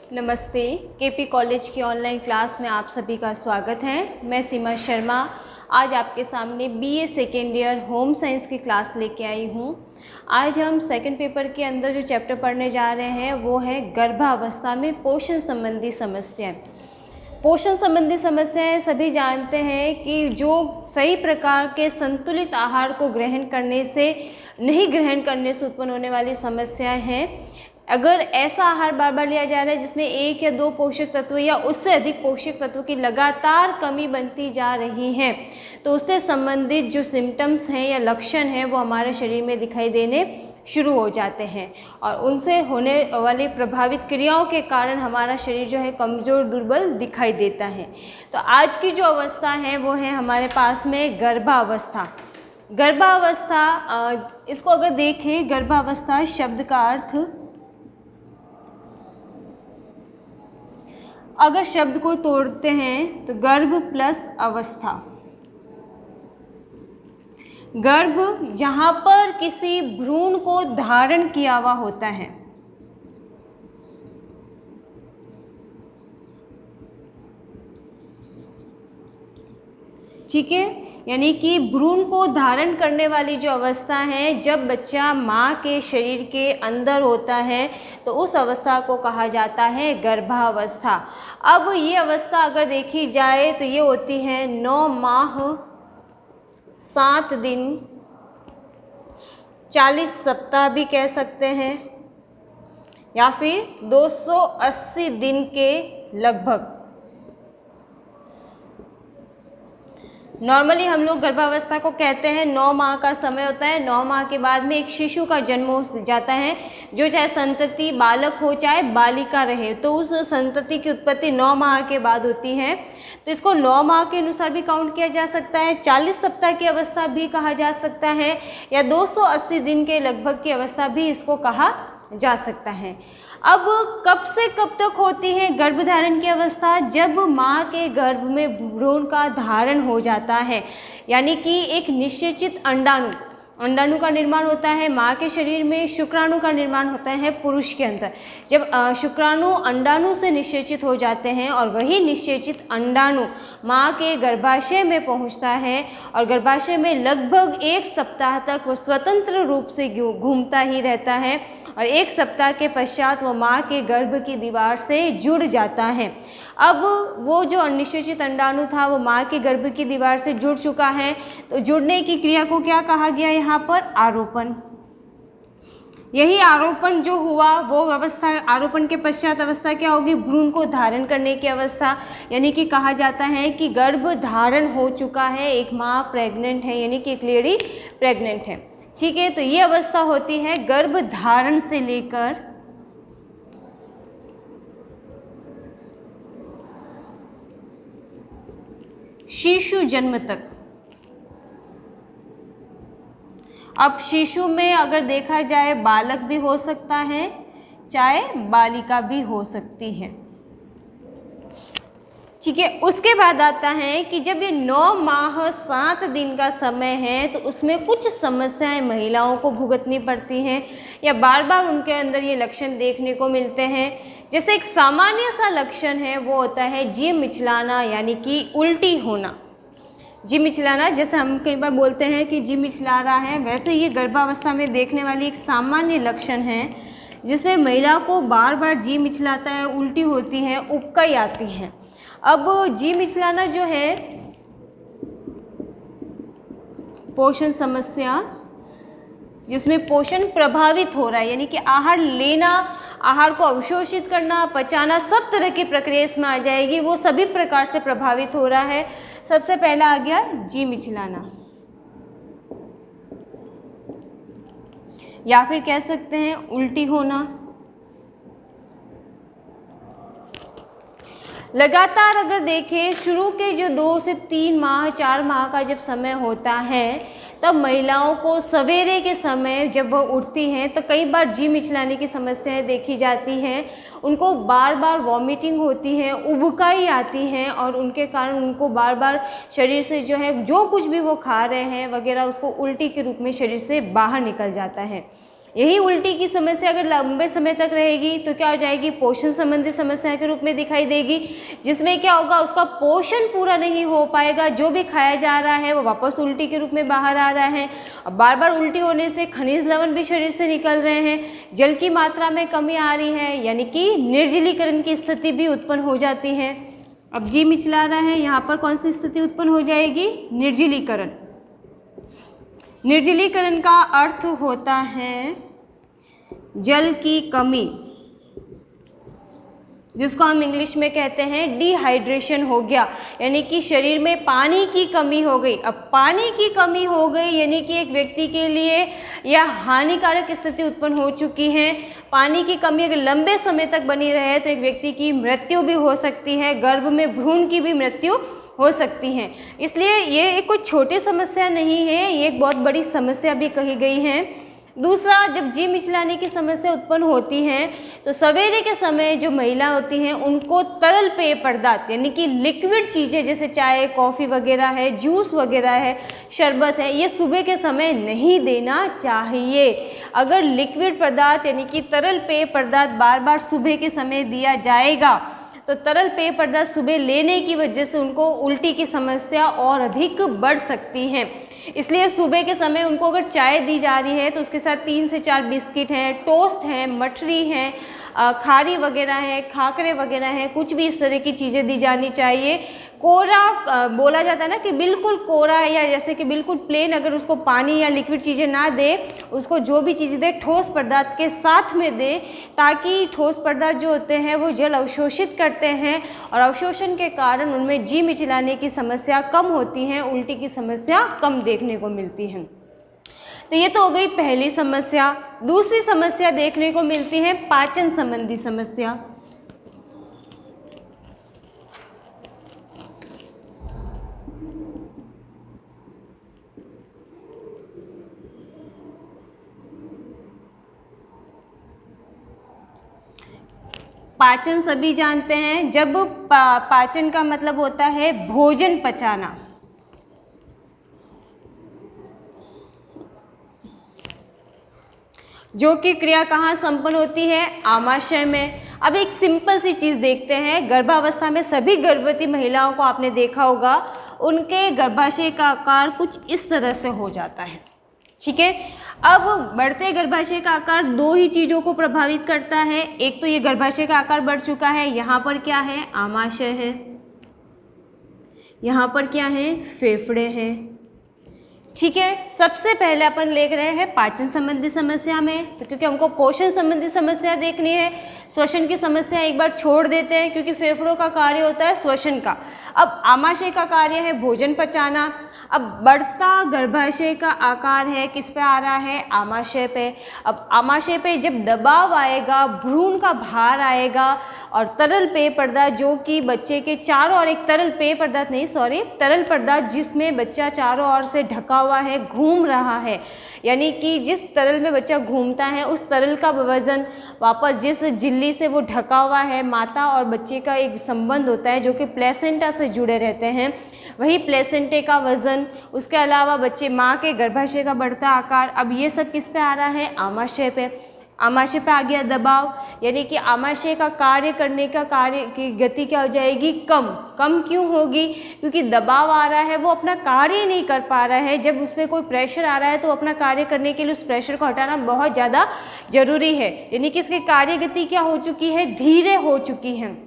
नमस्ते। KP college की online class में आप सभी का स्वागत है। मैं सीमा शर्मा आज आपके सामने BA second year home science की क्लास लेके आई हूँ। आज हम सेकंड पेपर के अंदर जो चैप्टर पढ़ने जा रहे हैं वो है गर्भावस्था में पोषण संबंधी समस्याएं। पोषण संबंधी समस्याएं सभी जानते हैं कि जो सही प्रकार के संतुलित आहार को ग्रहण करने से नहीं ग्रहण करने से उत्पन्न होने वाली समस्याएं हैं। अगर ऐसा आहार बार बार लिया जा रहा है जिसमें 1 या 2 पोषक तत्व या उससे अधिक पोषक तत्वों की लगातार कमी बनती जा रही है तो उससे संबंधित जो सिम्टम्स हैं या लक्षण हैं वो हमारे शरीर में दिखाई देने शुरू हो जाते हैं और उनसे होने वाली प्रभावित क्रियाओं के कारण हमारा शरीर जो है कमज़ोर दुर्बल दिखाई देता है। तो आज की जो अवस्था है वो है हमारे पास में गर्भावस्था। गर्भावस्था इसको अगर देखें, गर्भावस्था शब्द का अर्थ, अगर शब्द को तोड़ते हैं तो गर्भ प्लस अवस्था। गर्भ जहाँ पर किसी भ्रूण को धारण किया हुआ होता है, ठीक है, यानी कि भ्रूण को धारण करने वाली जो अवस्था है, जब बच्चा माँ के शरीर के अंदर होता है तो उस अवस्था को कहा जाता है गर्भावस्था। अब ये अवस्था अगर देखी जाए तो ये होती है 9 माह 7 दिन 40 सप्ताह भी कह सकते हैं या फिर 280 दिन के लगभग। नॉर्मली हम लोग गर्भावस्था को कहते हैं 9 माह का समय होता है। 9 माह के बाद में एक शिशु का जन्म हो जाता है, जो चाहे संतति बालक हो चाहे बालिका रहे, तो उस संतति की उत्पत्ति 9 माह के बाद होती है। तो इसको 9 माह के अनुसार भी काउंट किया जा सकता है, 40 सप्ताह की अवस्था भी कहा जा सकता है या 280 दिन के लगभग की अवस्था भी इसको कहा जा सकता है। अब कब से कब तक होती है गर्भधारण की अवस्था? जब माँ के गर्भ में भ्रूण का धारण हो जाता है, यानी कि एक निषेचित अंडाणु का निर्माण होता है माँ के शरीर में, शुक्राणु का निर्माण होता है पुरुष के अंदर। जब शुक्राणु अंडाणु से निषेचित हो जाते हैं और वही निषेचित अंडाणु माँ के गर्भाशय में पहुँचता है और गर्भाशय में लगभग 1 सप्ताह तक वो स्वतंत्र रूप से घूमता ही रहता है और 1 सप्ताह के पश्चात वो माँ के गर्भ की दीवार से जुड़ जाता है। अब वो जो अनिषेचित अंडाणु था वो माँ के गर्भ की दीवार से जुड़ चुका है, तो जुड़ने की क्रिया को क्या कहा गया यहाँ पर? आरोपण। यही आरोपण जो हुआ वो अवस्था, आरोपण के पश्चात अवस्था क्या होगी? भ्रूण को धारण करने की अवस्था, यानी कि कहा जाता है कि गर्भ धारण हो चुका है, एक माँ प्रेग्नेंट है, यानी कि एक लेडी प्रेग्नेंट है, ठीक है। तो ये अवस्था होती है गर्भ धारण से लेकर शिशु जन्म तक। अब शिशु में अगर देखा जाए बालक भी हो सकता है चाहे बालिका भी हो सकती है, ठीक है। उसके बाद आता है कि जब ये 9 माह 7 दिन का समय है तो उसमें कुछ समस्याएं महिलाओं को भुगतनी पड़ती हैं या बार बार उनके अंदर ये लक्षण देखने को मिलते हैं। जैसे एक सामान्य सा लक्षण है वो होता है जी मिचलाना, यानी कि उल्टी होना। जी मिचलाना, जैसे हम कई बार बोलते हैं कि जी मिचला रहा है, वैसे ये गर्भावस्था में देखने वाली एक सामान्य लक्षण है जिसमें महिला को बार बार जी मिचलाता है, उल्टी होती है, उबकाई आती है। अब जी मिचलाना जो है पोषण समस्या जिसमें पोषण प्रभावित हो रहा है, यानी कि आहार लेना, आहार को अवशोषित करना, पचाना, सब तरह की प्रक्रिया इसमें आ जाएगी, वो सभी प्रकार से प्रभावित हो रहा है। सबसे पहला आ गया जी मिचलाना, या फिर कह सकते हैं उल्टी होना। लगातार अगर देखें शुरू के जो 2 से 3 माह 4 माह का जब समय होता है तब महिलाओं को सवेरे के समय जब वह उठती हैं तो कई बार जी मिचलाने की समस्याएं देखी जाती हैं। उनको बार बार वॉमिटिंग होती है, उबकाई आती है और उनके कारण उनको बार बार शरीर से जो है जो कुछ भी वो खा रहे हैं वगैरह उसको उल्टी के रूप में शरीर से बाहर निकल जाता है। यही उल्टी की समस्या अगर लंबे समय तक रहेगी तो क्या हो जाएगी, पोषण संबंधी समस्या के रूप में दिखाई देगी, जिसमें क्या होगा, उसका पोषण पूरा नहीं हो पाएगा, जो भी खाया जा रहा है वो वापस उल्टी के रूप में बाहर आ रहा है। और बार बार उल्टी होने से खनिज लवण भी शरीर से निकल रहे हैं, जल की मात्रा में कमी आ रही है, यानी कि निर्जलीकरण की स्थिति भी उत्पन्न हो जाती है। अब जी मिचला रहा है, यहाँ पर कौन सी स्थिति उत्पन्न हो जाएगी, निर्जलीकरण। निर्जलीकरण का अर्थ होता है जल की कमी, जिसको हम इंग्लिश में कहते हैं डिहाइड्रेशन हो गया, यानी कि शरीर में पानी की कमी हो गई। अब पानी की कमी हो गई यानी कि एक व्यक्ति के लिए यह हानिकारक स्थिति उत्पन्न हो चुकी है। पानी की कमी अगर लंबे समय तक बनी रहे तो एक व्यक्ति की मृत्यु भी हो सकती है, गर्भ में भ्रूण की भी मृत्यु हो सकती है। इसलिए ये एक कोई छोटी समस्या नहीं है, ये एक बहुत बड़ी समस्या भी कही गई है। दूसरा, जब जी मिचलाने की समस्या उत्पन्न होती है तो सवेरे के समय जो महिला होती हैं उनको तरल पेय पदार्थ यानी कि लिक्विड चीज़ें जैसे चाय, कॉफ़ी वगैरह है, जूस वगैरह है, शरबत है, ये सुबह के समय नहीं देना चाहिए। अगर लिक्विड पदार्थ यानी कि तरल पेय पदार्थ बार बार सुबह के समय दिया जाएगा तो तरल पेय पदार्थ सुबह लेने की वजह से उनको उल्टी की समस्या और अधिक बढ़ सकती है। इसलिए सुबह के समय उनको अगर चाय दी जा रही है तो उसके साथ 3 से 4 बिस्किट हैं, टोस्ट हैं, मठरी हैं, खारी वगैरह है, खाकरे वगैरह हैं, कुछ भी इस तरह की चीज़ें दी जानी चाहिए। कोरा बोला जाता है ना कि बिल्कुल कोरा या जैसे कि बिल्कुल प्लेन अगर उसको पानी या लिक्विड चीज़ें ना दे, उसको जो भी चीज़ें दे ठोस पदार्थ के साथ में दे, ताकि ठोस पदार्थ जो होते हैं वो जल अवशोषित करते हैं और अवशोषण के कारण उनमें जी मिचलाने की समस्या कम होती है, उल्टी की समस्या कम देखने को मिलती है। तो ये तो हो गई पहली समस्या। दूसरी समस्या देखने को मिलती है पाचन संबंधी समस्या। पाचन सभी जानते हैं, जब पाचन का मतलब होता है भोजन पचाना। जो कि क्रिया कहाँ संपन्न होती है, आमाशय में। अब एक सिंपल सी चीज़ देखते हैं, गर्भावस्था में सभी गर्भवती महिलाओं को आपने देखा होगा, उनके गर्भाशय का आकार कुछ इस तरह से हो जाता है, ठीक है। अब बढ़ते गर्भाशय का आकार दो ही चीज़ों को प्रभावित करता है। एक तो ये गर्भाशय का आकार बढ़ चुका है, यहाँ पर क्या है, आमाशय है, यहाँ पर क्या है, फेफड़े हैं, ठीक है। सबसे पहले अपन देख रहे हैं पाचन संबंधी समस्या में, तो क्योंकि हमको पोषण संबंधी समस्या देखनी है, श्वसन की समस्या एक बार छोड़ देते हैं क्योंकि फेफड़ों का कार्य होता है श्वसन का। अब आमाशय का कार्य है भोजन पचाना। अब बढ़ता गर्भाशय का आकार है किस पे आ रहा है, आमाशय पे। अब आमाशय पे जब दबाव आएगा, भ्रूण का भार आएगा और तरल पेय पदार्थ जो कि बच्चे के चारों ओर, एक तरल पेय पदार्थ नहीं सॉरी तरल पदार्थ जिसमें बच्चा चारों ओर से ढका हुआ है, घूम रहा है, यानी कि जिस तरल में बच्चा घूमता है उस तरल का वजन वापस जिस झिल्ली से वो ढका हुआ है, माता और बच्चे का एक संबंध होता है जो कि प्लेसेंटा से जुड़े रहते हैं, वही प्लेसेंटे का वजन, उसके अलावा बच्चे माँ के गर्भाशय का बढ़ता आकार, अब ये सब किस पे आ रहा है, आमाशय पे। आमाशय पे आ गया दबाव, यानी कि आमाशय का कार्य करने का कार्य की गति क्या हो जाएगी, कम। कम क्यों होगी, क्योंकि दबाव आ रहा है, वो अपना कार्य नहीं कर पा रहा है। जब उसमें कोई प्रेशर आ रहा है तो अपना कार्य करने के लिए उस प्रेशर को हटाना बहुत ज़्यादा जरूरी है, यानी कि इसकी कार्य गति क्या हो चुकी है, धीरे हो चुकी है।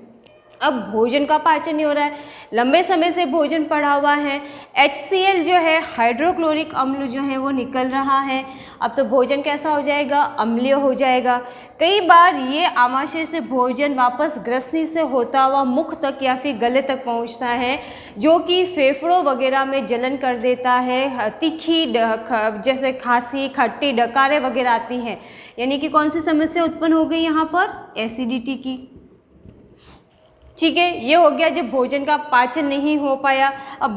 अब भोजन का पाचन नहीं हो रहा है, लंबे समय से भोजन पड़ा हुआ है, HCl जो है हाइड्रोक्लोरिक अम्ल जो है वो निकल रहा है। अब तो भोजन कैसा हो जाएगा, अम्लीय हो जाएगा। कई बार ये आमाशय से भोजन वापस ग्रसनी से होता हुआ मुख तक या फिर गले तक पहुंचता है, जो कि फेफड़ों वगैरह में जलन कर देता है। तीखी जैसे खांसी, खट्टी डकारें वगैरह आती हैं, यानी कि कौन सी समस्या उत्पन्न हो गई यहाँ पर, एसिडिटी की। ठीक है, ये हो गया जब भोजन का पाचन नहीं हो पाया। अब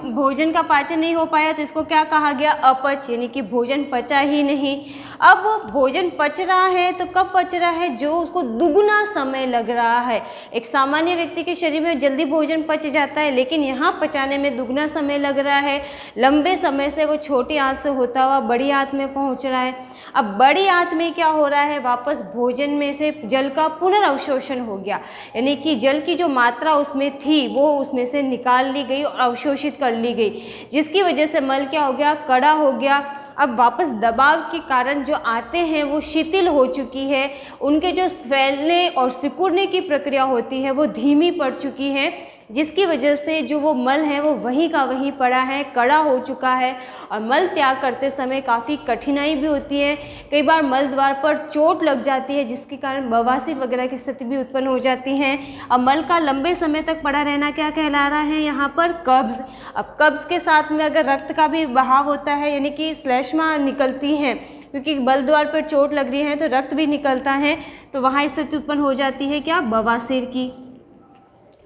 भोजन का पाचन नहीं हो पाया तो इसको क्या कहा गया, अपच, यानी कि भोजन पचा ही नहीं। अब भोजन पच रहा है तो कब पच रहा है, जो उसको दुगुना समय लग रहा है। एक सामान्य व्यक्ति के शरीर में जल्दी भोजन पच जाता है, लेकिन यहाँ पचाने में दुगुना समय लग रहा है। लंबे समय से वो छोटी आंत से होता हुआ बड़ी आंत में पहुँच रहा है। अब बड़ी आंत में क्या हो रहा है, वापस भोजन में से जल का पुनर्अवशोषण हो गया, यानी कि जल की जो मात्रा उसमें थी वो उसमें से निकाल ली गई और अवशोषित कर ली गई, जिसकी वजह से मल क्या हो गया, कड़ा हो गया। अब वापस दबाव के कारण जो आते हैं वो शिथिल हो चुकी है, उनके जो फैलने और सिकुड़ने की प्रक्रिया होती है वो धीमी पड़ चुकी है, जिसकी वजह से जो वो मल है वो वहीं का वहीं पड़ा है, कड़ा हो चुका है। और मल त्याग करते समय काफ़ी कठिनाई भी होती है, कई बार मल द्वार पर चोट लग जाती है, जिसके कारण बवासीर वगैरह की स्थिति भी उत्पन्न हो जाती है। अब मल का लंबे समय तक पड़ा रहना क्या कहला रहा है, यहाँ पर कब्ज। अब कब्ज के साथ में अगर रक्त का भी बहाव होता है, यानी कि श्लेष्मा निकलती हैं, क्योंकि मल द्वार पर चोट लग रही है तो रक्त भी निकलता है, तो वहाँ स्थिति उत्पन्न हो जाती है क्या, बवासीर की।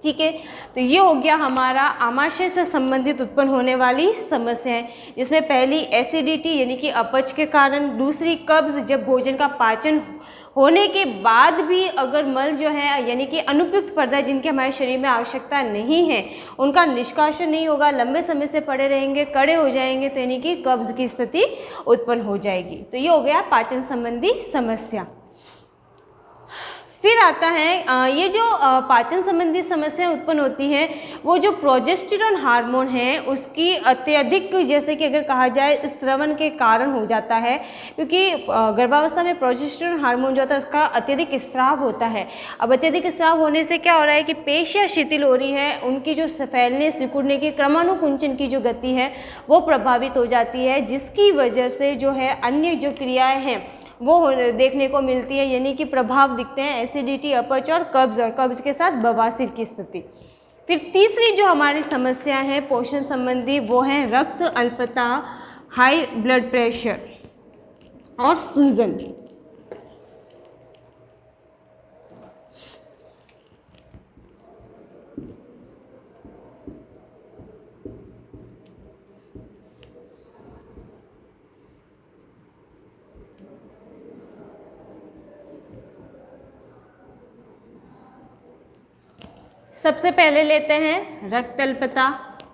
ठीक है, तो ये हो गया हमारा आमाशय से संबंधित उत्पन्न होने वाली समस्याएं, जिसमें पहली एसिडिटी यानी कि अपच के कारण, दूसरी कब्ज, जब भोजन का पाचन होने के बाद भी अगर मल जो है यानी कि अनुपयुक्त पदार्थ जिनके हमारे शरीर में आवश्यकता नहीं है उनका निष्कासन नहीं होगा, लंबे समय से पड़े रहेंगे, कड़े हो जाएंगे, तो यानी कि कब्ज की स्थिति उत्पन्न हो जाएगी। तो ये हो गया पाचन संबंधी समस्या। फिर आता है ये जो पाचन संबंधी समस्याएं उत्पन्न होती हैं, वो जो प्रोजेस्टेरॉन हार्मोन है उसकी अत्यधिक, जैसे कि अगर कहा जाए, स्त्रवण के कारण हो जाता है, क्योंकि गर्भावस्था में प्रोजेस्टेरॉन हार्मोन जो होता है उसका अत्यधिक स्राव होता है। अब अत्यधिक स्राव होने से क्या हो रहा है कि पेशियाँ शिथिल हो रही है, उनकी जो फैलने सिकुड़ने की क्रमानुकुंचन की जो गति है वो प्रभावित हो जाती है, जिसकी वजह से जो है अन्य जो क्रियाएँ हैं वो देखने को मिलती है, यानी कि प्रभाव दिखते हैं, एसिडिटी, अपच और कब्ज के साथ बवासीर की स्थिति। फिर तीसरी जो हमारी समस्या है पोषण संबंधी, वो है रक्त अल्पता, हाई ब्लड प्रेशर और सूजन। सबसे पहले लेते हैं रक्त अल्पता।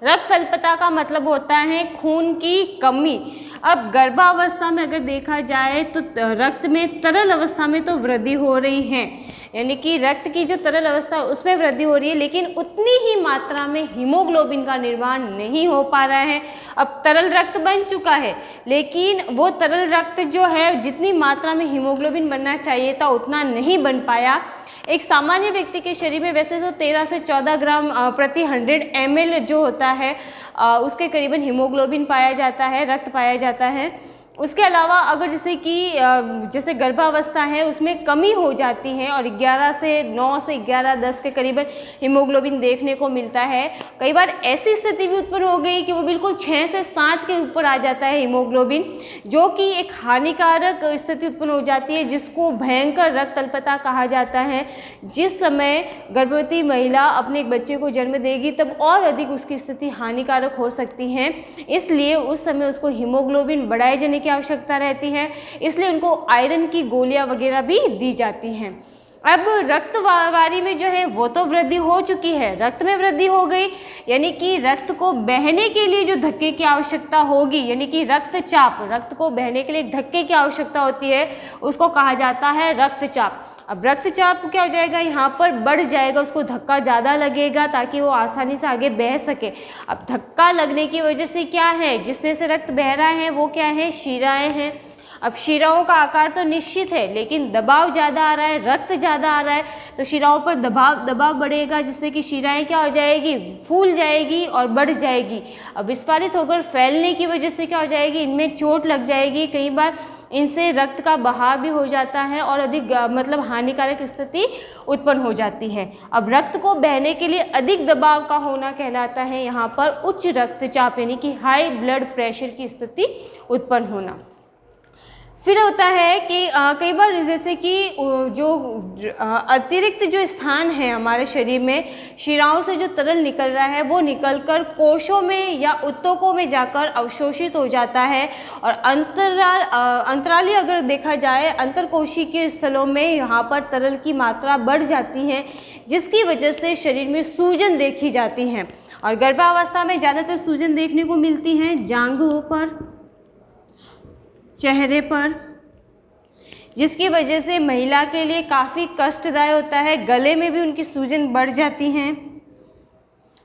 रक्त अल्पता का मतलब होता है खून की कमी। अब गर्भावस्था में अगर देखा जाए तो रक्त में तरल अवस्था में तो वृद्धि हो रही है, यानी कि रक्त की जो तरल अवस्था है उसमें वृद्धि हो रही है, लेकिन उतनी ही मात्रा में हीमोग्लोबिन का निर्माण नहीं हो पा रहा है। अब तरल रक्त बन चुका है, लेकिन वो तरल रक्त जो है जितनी मात्रा में हीमोग्लोबिन बनना चाहिए था उतना नहीं बन पाया। एक सामान्य व्यक्ति के शरीर में वैसे तो 13 से 14 ग्राम प्रति 100 ml जो होता है उसके करीबन हीमोग्लोबिन पाया जाता है, रक्त पाया जाता है। उसके अलावा अगर जैसे गर्भावस्था है उसमें कमी हो जाती है और 9 से 11, 10 के करीबन हीमोग्लोबिन देखने को मिलता है। कई बार ऐसी स्थिति भी उत्पन्न हो गई कि वो बिल्कुल 6 से 7 के ऊपर आ जाता है हीमोग्लोबिन, जो कि एक हानिकारक स्थिति उत्पन्न हो जाती है, जिसको भयंकर रक्त अल्पता कहा जाता है। जिस समय गर्भवती महिला अपने एक बच्चे को जन्म देगी तब और अधिक उसकी स्थिति हानिकारक हो सकती है, इसलिए उस समय उसको हीमोग्लोबिन बढ़ाए जाने की आवश्यकता रहती है, इसलिए उनको आयरन की गोलियां वगैरह भी दी जाती हैं। अब रक्त वारी में जो है वो तो वृद्धि हो चुकी है, रक्त में वृद्धि हो गई, यानी कि रक्त को बहने के लिए जो धक्के की आवश्यकता होगी, यानी कि रक्तचाप, रक्त को बहने के लिए धक्के की आवश्यकता होती है, उसको कहा जाता है रक्तचाप। अब रक्तचाप क्या हो जाएगा, यहाँ पर बढ़ जाएगा, उसको धक्का ज़्यादा लगेगा ताकि वो आसानी से आगे बह सके। अब धक्का लगने की वजह से क्या है, जिसमें से रक्त बह रहा है वो क्या है, शिराएँ हैं। अब शिराओं का आकार तो निश्चित है, लेकिन दबाव ज़्यादा आ रहा है, रक्त ज़्यादा आ रहा है, तो शिराओं पर दबाव बढ़ेगा, जिससे कि शिराएँ क्या हो जाएगी, फूल जाएगी और बढ़ जाएगी। अब विस्फारित होकर फैलने की वजह से क्या हो जाएगी, इनमें चोट लग जाएगी, कई बार इनसे रक्त का बहाव भी हो जाता है और अधिक हानिकारक स्थिति उत्पन्न हो जाती है। अब रक्त को बहने के लिए अधिक दबाव का होना कहलाता है यहाँ पर उच्च रक्तचाप, यानी कि हाई ब्लड प्रेशर की स्थिति उत्पन्न होना। फिर होता है कि कई बार जैसे कि जो अतिरिक्त जो स्थान है हमारे शरीर में, शिराओं से जो तरल निकल रहा है वो निकलकर कोशों में या उत्तकों में जाकर अवशोषित हो जाता है। और अंतराली अगर देखा जाए अंतरकोशिकीय स्थलों में यहाँ पर तरल की मात्रा बढ़ जाती है, जिसकी वजह से शरीर में सूजन देखी जाती है। और गर्भावस्था में ज़्यादातर सूजन देखने को मिलती हैं जांघों पर, चेहरे पर, जिसकी वजह से महिला के लिए काफ़ी कष्टदायक होता है। गले में भी उनकी सूजन बढ़ जाती हैं,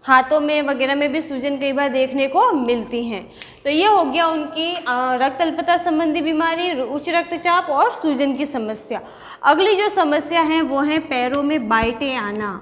हाथों में वगैरह में भी सूजन कई बार देखने को मिलती हैं। तो ये हो गया उनकी रक्त अल्पता संबंधी बीमारी, उच्च रक्तचाप और सूजन की समस्या। अगली जो समस्या है वो है पैरों में बाइटें आना।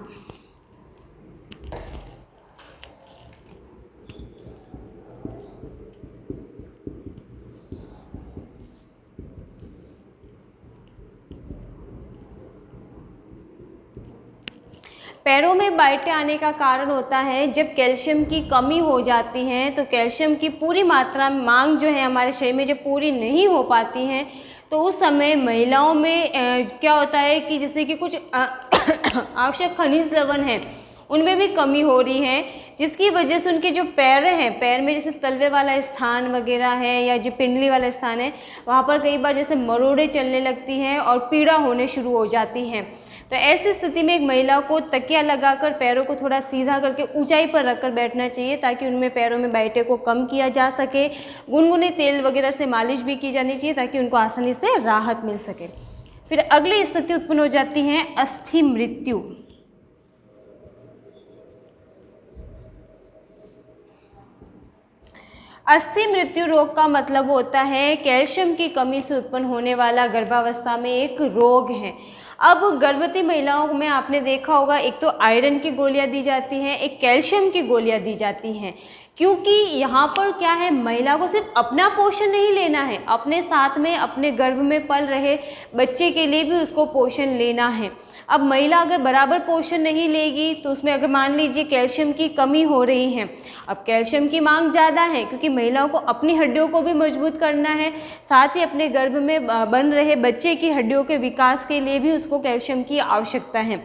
पैरों में बाइटें आने का कारण होता है जब कैल्शियम की कमी हो जाती है, तो कैल्शियम की पूरी मात्रा मांग जो है हमारे शरीर में जब पूरी नहीं हो पाती है, तो उस समय महिलाओं में क्या होता है कि जैसे कि कुछ आवश्यक खनिज लवण है उनमें भी कमी हो रही है, जिसकी वजह से उनके जो पैर हैं, पैर में जैसे तलवे वाला स्थान वगैरह है या जो पिंडली वाला स्थान है, वहाँ पर कई बार जैसे मरोड़े चलने लगती हैं और पीड़ा होने शुरू हो जाती हैं। तो ऐसी स्थिति में एक महिला को तकिया लगाकर पैरों को थोड़ा सीधा करके ऊंचाई पर रखकर बैठना चाहिए, ताकि उनमें पैरों में बाइटें को कम किया जा सके। गुनगुने तेल वगैरह से मालिश भी की जानी चाहिए ताकि उनको आसानी से राहत मिल सके। फिर अगली स्थिति उत्पन्न हो जाती है अस्थि मृत्यु। अस्थि मृत्यु रोग का मतलब होता है कैल्शियम की कमी से उत्पन्न होने वाला गर्भावस्था में एक रोग है। अब गर्भवती महिलाओं में आपने देखा होगा, एक तो आयरन की गोलियां दी जाती हैं, एक कैल्शियम की गोलियां दी जाती हैं, क्योंकि यहाँ पर क्या है, महिला को सिर्फ अपना पोषण नहीं लेना है, अपने साथ में अपने गर्भ में पल रहे बच्चे के लिए भी उसको पोषण लेना है। अब महिला अगर बराबर पोषण नहीं लेगी तो उसमें अगर मान लीजिए कैल्शियम की कमी हो रही है, अब कैल्शियम की मांग ज़्यादा है क्योंकि महिलाओं को अपनी हड्डियों को भी मजबूत करना है, साथ ही अपने गर्भ में बन रहे बच्चे की हड्डियों के विकास के लिए भी उसको कैल्शियम की आवश्यकता है।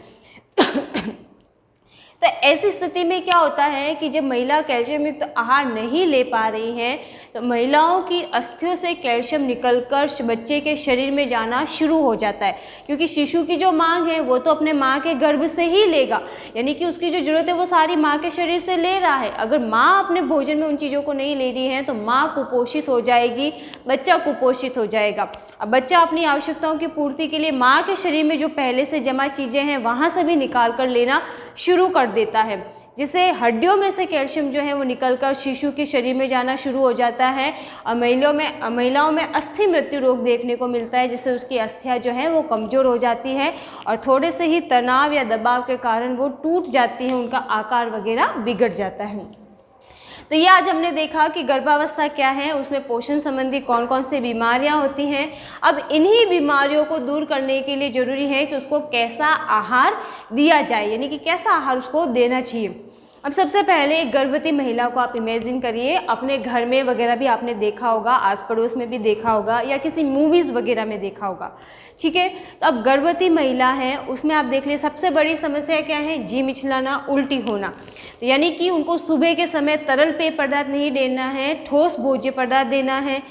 तो ऐसी स्थिति में क्या होता है कि जब महिला कैल्शियम युक्त आहार नहीं ले पा रही है, तो महिलाओं की अस्थियों से कैल्शियम निकलकर बच्चे के शरीर में जाना शुरू हो जाता है, क्योंकि शिशु की जो मांग है वो तो अपने माँ के गर्भ से ही लेगा, यानी कि उसकी जो ज़रूरत है वो सारी माँ के शरीर से ले रहा है। अगर माँ अपने भोजन में उन चीज़ों को नहीं ले रही है तो माँ कुपोषित हो जाएगी, बच्चा कुपोषित हो जाएगा। अब बच्चा अपनी आवश्यकताओं की पूर्ति के लिए माँ के शरीर में जो पहले से जमा चीज़ें हैं वहाँ से भी निकाल कर लेना शुरू कर देता है, जिससे हड्डियों में से कैल्शियम जो है वो निकलकर शिशु के शरीर में जाना शुरू हो जाता है। और महिलाओं में अस्थि मृत्यु रोग देखने को मिलता है, जिससे उसकी अस्थियां जो है वो कमज़ोर हो जाती है और थोड़े से ही तनाव या दबाव के कारण वो टूट जाती हैं, उनका आकार वगैरह बिगड़ जाता है। तो ये आज हमने देखा कि गर्भावस्था क्या है, उसमें पोषण संबंधी कौन कौन सी बीमारियां होती हैं। अब इन्हीं बीमारियों को दूर करने के लिए ज़रूरी है कि उसको कैसा आहार दिया जाए, यानी कि कैसा आहार उसको देना चाहिए। अब सबसे पहले एक गर्भवती महिला को आप इमेजिन करिए, अपने घर में वगैरह भी आपने देखा होगा, आस पड़ोस में भी देखा होगा या किसी मूवीज़ वगैरह में देखा होगा, ठीक है। तो अब गर्भवती महिला है, उसमें आप देख लीजिए सबसे बड़ी समस्या क्या है, जी मिचलाना, उल्टी होना। तो यानी कि उनको सुबह के समय तरल पेय पदार्थ नहीं देना है, ठोस भोज्य पदार्थ देना है।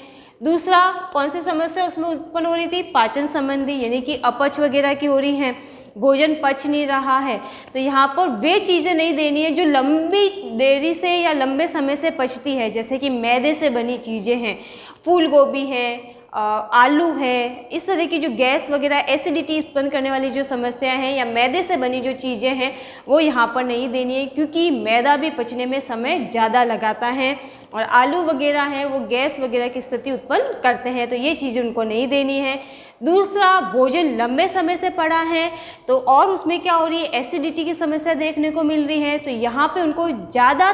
दूसरा कौन सी समस्या उसमें उत्पन्न हो रही थी, पाचन संबंधी, यानी कि अपच वगैरह की हो रही है, भोजन पच नहीं रहा है। तो यहाँ पर वे चीज़ें नहीं देनी है जो लंबी देरी से या लंबे समय से पचती है, जैसे कि मैदे से बनी चीज़ें हैं, फूल गोभी है, आलू है, इस तरह की जो गैस वगैरह एसिडिटी उत्पन्न करने वाली जो समस्या है या मैदे से बनी जो चीज़ें हैं वो यहाँ पर नहीं देनी है, क्योंकि मैदा भी पचने में समय ज़्यादा लगाता है और आलू वगैरह है वो गैस वगैरह की स्थिति उत्पन्न करते हैं, तो ये चीज़ें उनको नहीं देनी है। दूसरा, भोजन लंबे समय से पड़ा है तो और उसमें क्या हो रही है, एसिडिटी की समस्या देखने को मिल रही है, तो यहाँ पे उनको ज़्यादा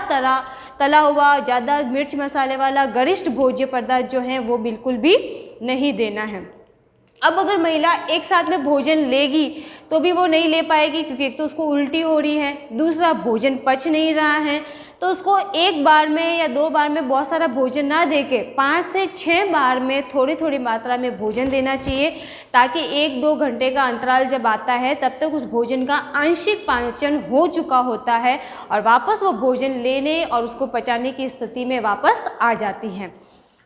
तला हुआ, ज़्यादा मिर्च मसाले वाला गरिष्ठ भोज्य पदार्थ जो है वो बिल्कुल भी नहीं देना है। अब अगर महिला एक साथ में भोजन लेगी तो भी वो नहीं ले पाएगी, क्योंकि एक तो उसको उल्टी हो रही है, दूसरा भोजन पच नहीं रहा है, तो उसको एक बार में या 2 बार में बहुत सारा भोजन ना दे के 5 से 6 बार में थोड़ी थोड़ी मात्रा में भोजन देना चाहिए, ताकि 1-2 घंटे का अंतराल जब आता है तब तक उस भोजन का आंशिक पाचन हो चुका होता है और वापस वो भोजन लेने और उसको पचाने की स्थिति में वापस आ जाती है।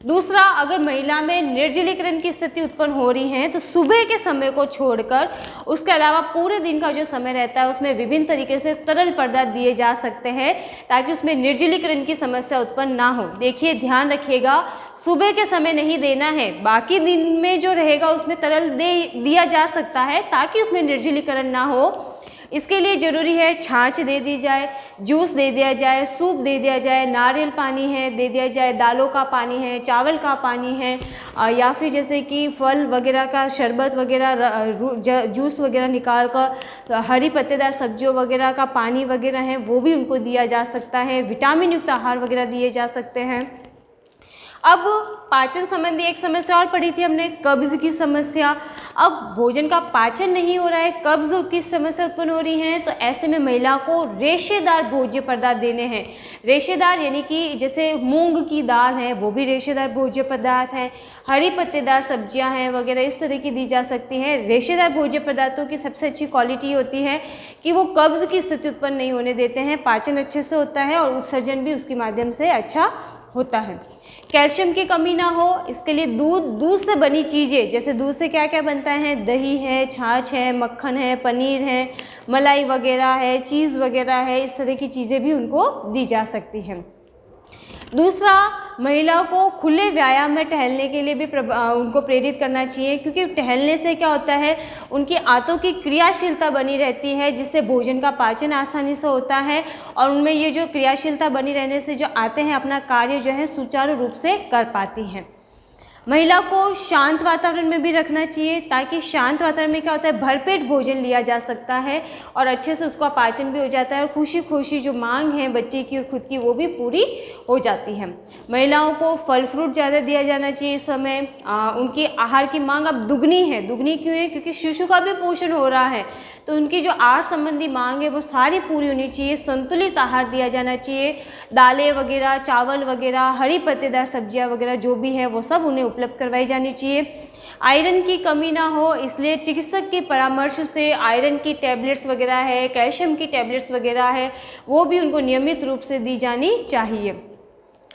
दूसरा, अगर महिला में निर्जलीकरण की स्थिति उत्पन्न हो रही है तो सुबह के समय को छोड़कर उसके अलावा पूरे दिन का जो समय रहता है उसमें विभिन्न तरीके से तरल पदार्थ दिए जा सकते हैं ताकि उसमें निर्जलीकरण की समस्या उत्पन्न ना हो। देखिए, ध्यान रखिएगा, सुबह के समय नहीं देना है, बाकी दिन में जो रहेगा उसमें तरल दिया जा सकता है ताकि उसमें निर्जलीकरण ना हो। इसके लिए ज़रूरी है छाछ दे दी जाए, जूस दे दिया जाए, सूप दे दिया जाए, नारियल पानी है दे दिया जाए, दालों का पानी है, चावल का पानी है, या फिर जैसे कि फल वगैरह का शरबत वगैरह, जूस वगैरह निकाल कर हरी पत्तेदार सब्जियों वगैरह का पानी वगैरह है वो भी उनको दिया जा सकता है। विटामिन युक्त आहार वगैरह दिए जा सकते हैं। अब पाचन संबंधी एक समस्या और पढ़ी थी हमने, कब्ज़ की समस्या। अब भोजन का पाचन नहीं हो रहा है, कब्ज़ की समस्या उत्पन्न हो रही है, तो ऐसे में महिला को रेशेदार भोज्य पदार्थ देने हैं। रेशेदार यानी कि जैसे मूंग की दाल है वो भी रेशेदार भोज्य पदार्थ है, हरी पत्तेदार सब्जियां हैं वगैरह इस तरह की दी जा सकती हैं। रेशेदार भोज्य पदार्थों की सबसे अच्छी क्वालिटी होती है कि वो कब्ज़ की स्थिति उत्पन्न नहीं होने देते हैं, पाचन अच्छे से होता है और उत्सर्जन भी उसके माध्यम से अच्छा होता है। कैल्शियम की कमी ना हो, इसके लिए दूध से बनी चीज़ें, जैसे दूध से क्या क्या बनता है, दही है, छाछ है, मक्खन है, पनीर है, मलाई वगैरह है, चीज़ वगैरह है, इस तरह की चीज़ें भी उनको दी जा सकती हैं। दूसरा, महिला को खुले व्यायाम में टहलने के लिए भी उनको प्रेरित करना चाहिए, क्योंकि टहलने से क्या होता है, उनकी आंतों की क्रियाशीलता बनी रहती है जिससे भोजन का पाचन आसानी से होता है और उनमें ये जो क्रियाशीलता बनी रहने से जो आते हैं अपना कार्य जो है सुचारू रूप से कर पाती हैं। महिला को शांत वातावरण में भी रखना चाहिए, ताकि शांत वातावरण में क्या होता है, भरपेट भोजन लिया जा सकता है और अच्छे से उसका पाचन भी हो जाता है और खुशी खुशी जो मांग है बच्चे की और खुद की वो भी पूरी हो जाती है। महिलाओं को फल फ्रूट ज़्यादा दिया जाना चाहिए इस समय। उनकी आहार की मांग अब दुगनी है। दुगनी क्यों है? क्योंकि शिशु का भी पोषण हो रहा है, तो उनकी जो आहार संबंधी मांग है वो सारी पूरी होनी चाहिए। संतुलित आहार दिया जाना चाहिए, दालें वगैरह, चावल वगैरह, हरी पत्तेदार सब्जियां वगैरह जो भी है वो सब उन्हें उपलब्ध करवाई जानी चाहिए। आयरन की कमी ना हो, इसलिए चिकित्सक के परामर्श से आयरन की टैबलेट्स वगैरह है, कैल्शियम की टैबलेट्स वगैरह है, वो भी उनको नियमित रूप से दी जानी चाहिए।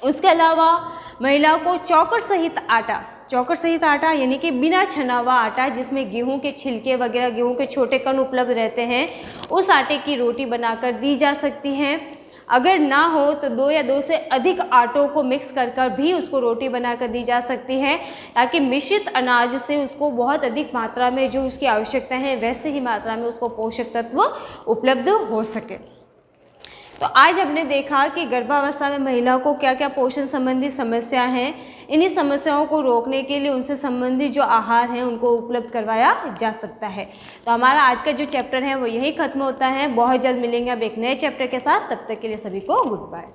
उसके अलावा महिला को चौकर सहित आटा यानी कि बिना छना हुआ आटा, जिसमें गेहूं के छिलके वगैरह, गेहूं के छोटे कण उपलब्ध रहते हैं, उस आटे की रोटी बनाकर दी जा सकती हैं। अगर ना हो तो 2 या 2 से अधिक आटों को मिक्स कर भी उसको रोटी बनाकर दी जा सकती है, ताकि मिश्रित अनाज से उसको बहुत अधिक मात्रा में जो उसकी आवश्यकता है वैसे ही मात्रा में उसको पोषक तत्व उपलब्ध हो सके। तो आज हमने देखा कि गर्भावस्था में महिला को क्या क्या पोषण संबंधी समस्या हैं। इन्हीं समस्याओं को रोकने के लिए उनसे संबंधित जो आहार हैं उनको उपलब्ध करवाया जा सकता है। तो हमारा आज का जो चैप्टर है वो यही खत्म होता है। बहुत जल्द मिलेंगे अब एक नए चैप्टर के साथ। तब तक के लिए सभी को गुड बाय।